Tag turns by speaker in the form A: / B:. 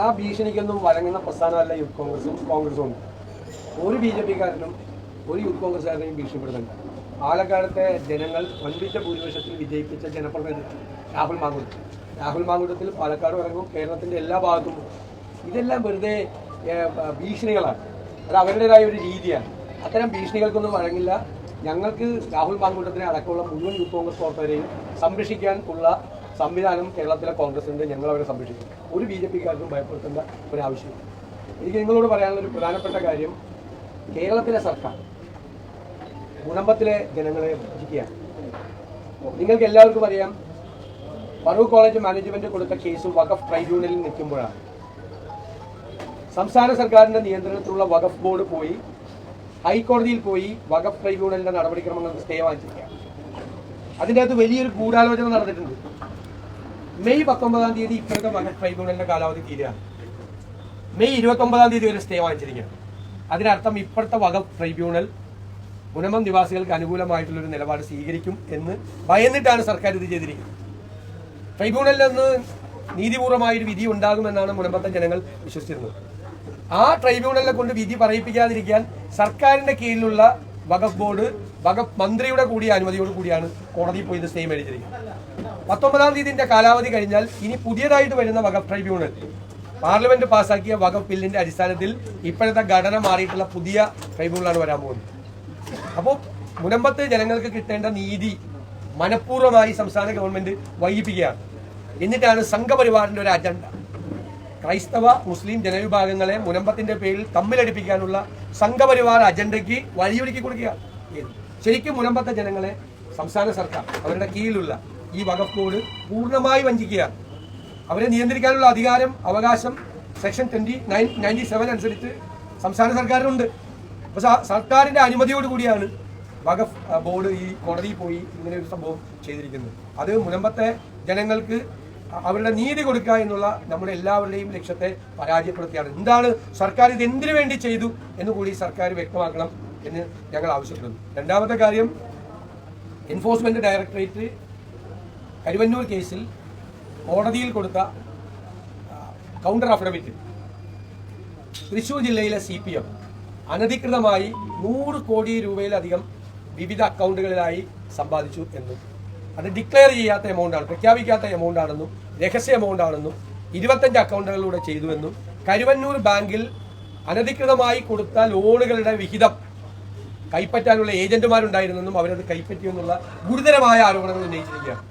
A: ആ ഭീഷണിക്കൊന്നും വഴങ്ങുന്ന പ്രസ്ഥാനമല്ല യൂത്ത് കോൺഗ്രസും ഉണ്ട്. ഒരു BJP-കാരനും ഒരു യൂത്ത് കോൺഗ്രസ്സുകാരനെയും ഭീഷണിപ്പെടുന്നുണ്ട്. പാലക്കാടത്തെ ജനങ്ങൾ വൻപിച്ച ഭൂരിപക്ഷത്തിൽ വിജയിപ്പിച്ച ജനപ്രതിനിധി രാഹുൽ മാങ്കൂട്ടത്തിൽ പാലക്കാട് ഇറങ്ങും, കേരളത്തിൻ്റെ എല്ലാ ഭാഗത്തും. ഇതെല്ലാം വെറുതെ ഭീഷണികളാണ്. അത് അവരുടേതായ ഒരു രീതിയാണ്. അത്തരം ഭീഷണികൾക്കൊന്നും വഴങ്ങില്ല. ഞങ്ങൾക്ക് രാഹുൽ മാങ്കൂട്ടത്തിനെ അടക്കമുള്ള മുഴുവൻ യൂത്ത് കോൺഗ്രസ് പ്രവർത്തകരെയും സംരക്ഷിക്കാൻ ഉള്ള സംവിധാനം കേരളത്തിലെ കോൺഗ്രസിൻ്റെ. ഞങ്ങൾ അവരെ സംരക്ഷിക്കും. ഒരു BJP-കാർക്കും ഭയപ്പെടുത്തേണ്ട ഒരാവശ്യമില്ല. എനിക്ക് നിങ്ങളോട് പറയാനുള്ള ഒരു പ്രധാനപ്പെട്ട കാര്യം, കേരളത്തിലെ സർക്കാർ മുനമ്പത്തിലെ ജനങ്ങളെ വഞ്ചിക്കുകയാണ്. നിങ്ങൾക്ക് എല്ലാവർക്കും അറിയാം, ഫറൂഖ് കോളേജ് മാനേജ്മെന്റ് കൊടുത്ത കേസ് വഖഫ് ട്രൈബ്യൂണലിൽ നിൽക്കുമ്പോഴാണ് സംസ്ഥാന സർക്കാരിന്റെ നിയന്ത്രണത്തിലുള്ള വഖഫ് ബോർഡ് പോയി ഹൈക്കോടതിയിൽ പോയി വഖഫ് ട്രൈബ്യൂണലിന്റെ നടപടിക്രമങ്ങൾക്ക് സ്റ്റേ വാങ്ങിച്ചിരിക്കുകയാണ്. അതിൻ്റെ അകത്ത് വലിയൊരു ഗൂഢാലോചന നടന്നിട്ടുണ്ട്. മെയ് 19-ാം തീയതി ഇപ്പോഴത്തെ വഖഫ് ട്രൈബ്യൂണലിന്റെ കാലാവധി തീരുകയാണ്. മെയ് 29-ാം തീയതി വരെ സ്റ്റേ വാങ്ങിച്ചിരിക്കുകയാണ്. അതിനർത്ഥം ഇപ്പോഴത്തെ വഖഫ് ട്രൈബ്യൂണൽ മുനമ്പം നിവാസികൾക്ക് അനുകൂലമായിട്ടുള്ളൊരു നിലപാട് സ്വീകരിക്കും എന്ന് ഭയന്നിട്ടാണ് സർക്കാർ ഇത് ചെയ്തിരിക്കുന്നത്. ട്രൈബ്യൂണലിൽ നിന്ന് നീതിപൂർവമായൊരു വിധി ഉണ്ടാകുമെന്നാണ് മുനമ്പത്തെ ജനങ്ങൾ വിശ്വസിച്ചിരുന്നത്. ആ ട്രൈബ്യൂണലിനെ കൊണ്ട് വിധി പറയിപ്പിക്കാതിരിക്കാൻ സർക്കാരിന്റെ കീഴിലുള്ള വഖഫ് ബോർഡ് വഖഫ് മന്ത്രിയുടെ കൂടി അനുമതിയോട് കൂടിയാണ് കോടതിയിൽ പോയി ഇത് സ്റ്റേ മേടിച്ചിരിക്കുന്നത്. 19-ാം തീയതിന്റെ കാലാവധി കഴിഞ്ഞാൽ ഇനി പുതിയതായിട്ട് വരുന്ന വഖഫ് ട്രൈബ്യൂണൽ പാർലമെന്റ് പാസാക്കിയ വഖഫ് ബില്ലിന്റെ അടിസ്ഥാനത്തിൽ ഇപ്പോഴത്തെ ഘടന മാറിയിട്ടുള്ള പുതിയ ട്രൈബ്യൂണലാണ് വരാൻ പോകുന്നത്. അപ്പോൾ മുനമ്പത്ത് ജനങ്ങൾക്ക് കിട്ടേണ്ട നീതി മനഃപൂർവ്വമായി സംസ്ഥാന ഗവൺമെന്റ് വൈകിപ്പിക്കുകയാണ്. എന്നിട്ടാണ് സംഘപരിവാറിന്റെ ഒരു അജണ്ട, ക്രൈസ്തവ മുസ്ലിം ജനവിഭാഗങ്ങളെ മുനമ്പത്തിന്റെ പേരിൽ തമ്മിലടിപ്പിക്കാനുള്ള സംഘപരിവാർ അജണ്ടയ്ക്ക് വഴിയൊരുക്കി കൊടുക്കുകയാണ്. ശരിക്കും മുനമ്പത്തെ ജനങ്ങളെ സംസ്ഥാന സർക്കാർ അവരുടെ കീഴിലുള്ള ഈ വഖഫ് ബോർഡ് പൂർണ്ണമായി വഞ്ചിക്കുകയാണ്. അവരെ നിയന്ത്രിക്കാനുള്ള അധികാരം, അവകാശം സെക്ഷൻ 97 അനുസരിച്ച് സംസ്ഥാന സർക്കാരിനുണ്ട്. അപ്പോൾ സർക്കാരിന്റെ അനുമതിയോടുകൂടിയാണ് വഖഫ് ബോർഡ് ഈ കോടതിയിൽ പോയി ഇങ്ങനെ ഒരു സംഭവം ചെയ്തിരിക്കുന്നത്. അത് മുനമ്പത്തെ ജനങ്ങൾക്ക് അവരുടെ നീതി കൊടുക്കുക എന്നുള്ള നമ്മുടെ എല്ലാവരുടെയും ലക്ഷ്യത്തെ പരാജയപ്പെടുത്തിയാണ്. എന്താണ് സർക്കാർ ഇത് എന്തിനു വേണ്ടി ചെയ്തു എന്ന് കൂടി സർക്കാർ വ്യക്തമാക്കണം എന്ന് ഞങ്ങൾ ആവശ്യപ്പെടുന്നു. രണ്ടാമത്തെ കാര്യം, എൻഫോഴ്സ്മെന്റ് ഡയറക്ടറേറ്റ് കരുവന്നൂർ കേസിൽ കോടതിയിൽ കൊടുത്ത കൗണ്ടർ അഫിഡവിറ്റ് തൃശൂർ ജില്ലയിലെ CPM അനധികൃതമായി 100 കോടി രൂപയിലധികം വിവിധ അക്കൗണ്ടുകളിലായി സമ്പാദിച്ചു എന്നും അത് ഡിക്ലെയർ ചെയ്യാത്ത എമൗണ്ടാണ്, പ്രഖ്യാപിക്കാത്ത എമൗണ്ട് ആണെന്നും രഹസ്യ എമൗണ്ട് ആണെന്നും 25 അക്കൗണ്ടുകളിലൂടെ ചെയ്തുവെന്നും കരുവന്നൂർ ബാങ്കിൽ അനധികൃതമായി കൊടുത്ത ലോണുകളുടെ വിഹിതം കൈപ്പറ്റാനുള്ള ഏജന്റുമാരുണ്ടായിരുന്നെന്നും അവരത് കൈപ്പറ്റിയെന്നുള്ള ഗുരുതരമായ ആരോപണങ്ങൾ ഉന്നയിച്ചിരിക്കുകയാണ്.